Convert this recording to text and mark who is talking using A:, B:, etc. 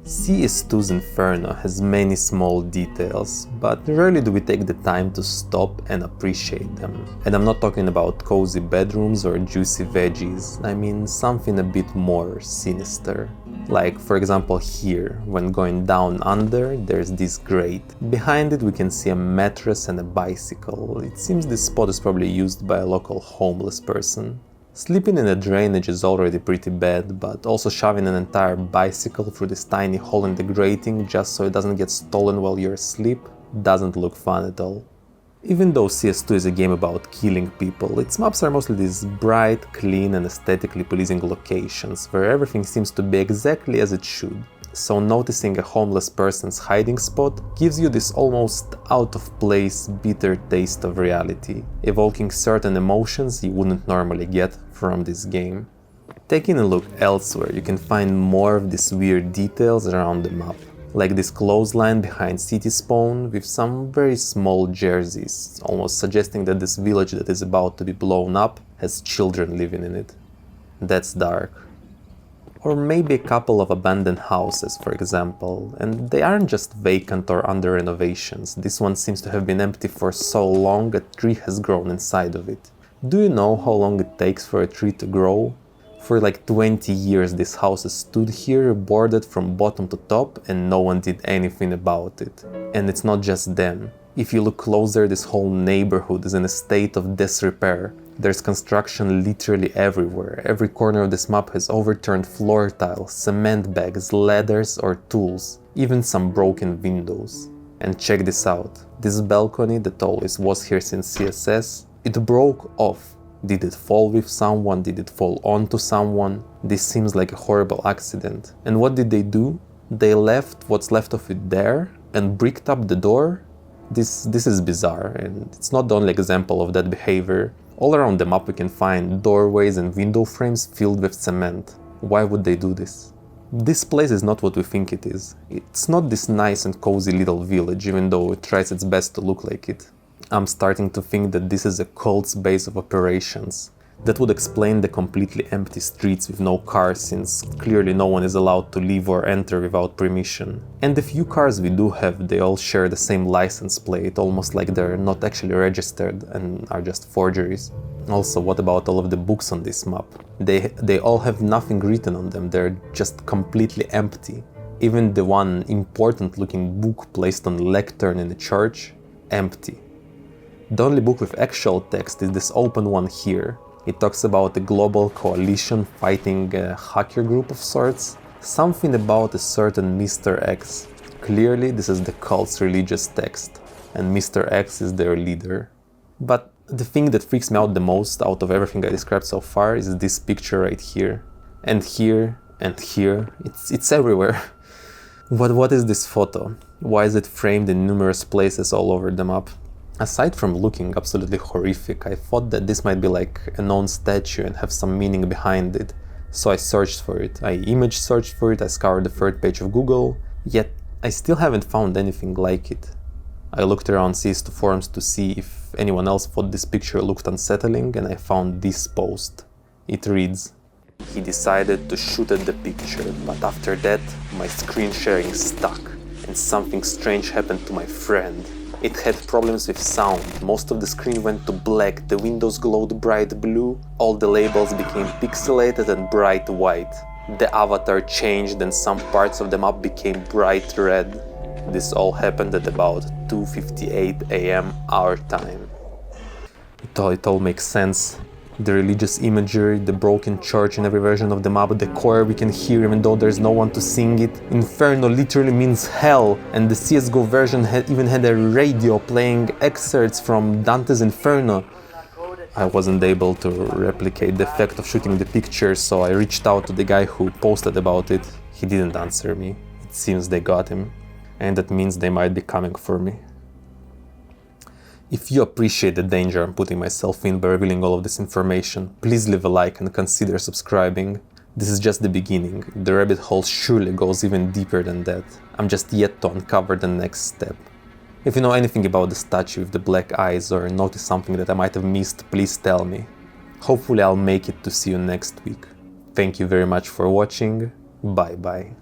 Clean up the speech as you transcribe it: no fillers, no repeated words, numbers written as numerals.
A: CS2's Inferno has many small details, but rarely do we take the time to stop and appreciate them. And I'm not talking about cozy bedrooms or juicy veggies, I mean something a bit more sinister. Like, for example, here, when going down under, there's this grate. Behind it we can see a mattress and a bicycle. It seems this spot is probably used by a local homeless person. Sleeping in a drainage is already pretty bad, but also shoving an entire bicycle through this tiny hole in the grating just so it doesn't get stolen while you're asleep doesn't look fun at all. Even though CS2 is a game about killing people, its maps are mostly these bright, clean and aesthetically pleasing locations where everything seems to be exactly as it should. So noticing a homeless person's hiding spot gives you this almost out-of-place, bitter taste of reality, evoking certain emotions you wouldn't normally get from this game. Taking a look elsewhere, you can find more of these weird details around the map, like this clothesline behind city spawn with some very small jerseys, almost suggesting that this village that is about to be blown up has children living in it. That's dark. Or maybe a couple of abandoned houses, for example, and they aren't just vacant or under renovations. This one seems to have been empty for so long a tree has grown inside of it. Do you know how long it takes for a tree to grow? For like 20 years this house has stood here, boarded from bottom to top, and no one did anything about it. And it's not just them. If you look closer, this whole neighborhood is in a state of disrepair. There's construction literally everywhere. Every corner of this map has overturned floor tiles, cement bags, ladders or tools, even some broken windows. And check this out. This balcony that always was here since CSS, it broke off. Did it fall with someone? Did it fall onto someone? This seems like a horrible accident. And what did they do? They left what's left of it there and bricked up the door? This is bizarre, and it's not the only example of that behavior. All around the map we can find doorways and window frames filled with cement. Why would they do this? This place is not what we think it is. It's not this nice and cozy little village, even though it tries its best to look like it. I'm starting to think that this is a cult's base of operations. That would explain the completely empty streets with no cars, since clearly no one is allowed to leave or enter without permission. And the few cars we do have, they all share the same license plate, almost like they're not actually registered and are just forgeries. Also, what about all of the books on this map? They all have nothing written on them, they're just completely empty. Even the one important looking book placed on the lectern in the church, empty. The only book with actual text is this open one here. It talks about a global coalition fighting a hacker group of sorts. Something about a certain Mr.X. Clearly this is the cult's religious text, and Mr.X is their leader. But the thing that freaks me out the most out of everything I described so far is this picture right here. And here, and here, it's everywhere. What is this photo? Why is it framed in numerous places all over the map? Aside from looking absolutely horrific, I thought that this might be like a known statue and have some meaning behind it. So I searched for it. I image searched for it, I scoured the third page of Google, yet I still haven't found anything like it. I looked around CS2 forums to see if anyone else thought this picture looked unsettling, and I found this post. It reads: "He decided to shoot at the picture, but after that my screen sharing stuck and something strange happened to my friend. It had problems with sound, most of the screen went to black, the windows glowed bright blue, all the labels became pixelated and bright white. The avatar changed and some parts of the map became bright red. This all happened at about 2:58 AM our time." It all makes sense. The religious imagery, the broken church in every version of the map, the choir we can hear even though there's no one to sing it. Inferno literally means hell, and the CSGO version even had a radio playing excerpts from Dante's Inferno. I wasn't able to replicate the effect of shooting the picture, so I reached out to the guy who posted about it. He didn't answer me. It seems they got him, and that means they might be coming for me. If you appreciate the danger I'm putting myself in by revealing all of this information, please leave a like and consider subscribing. This is just the beginning. The rabbit hole surely goes even deeper than that. I'm just yet to uncover the next step. If you know anything about the statue with the black eyes or notice something that I might have missed, please tell me. Hopefully I'll make it to see you next week. Thank you very much for watching. Bye bye.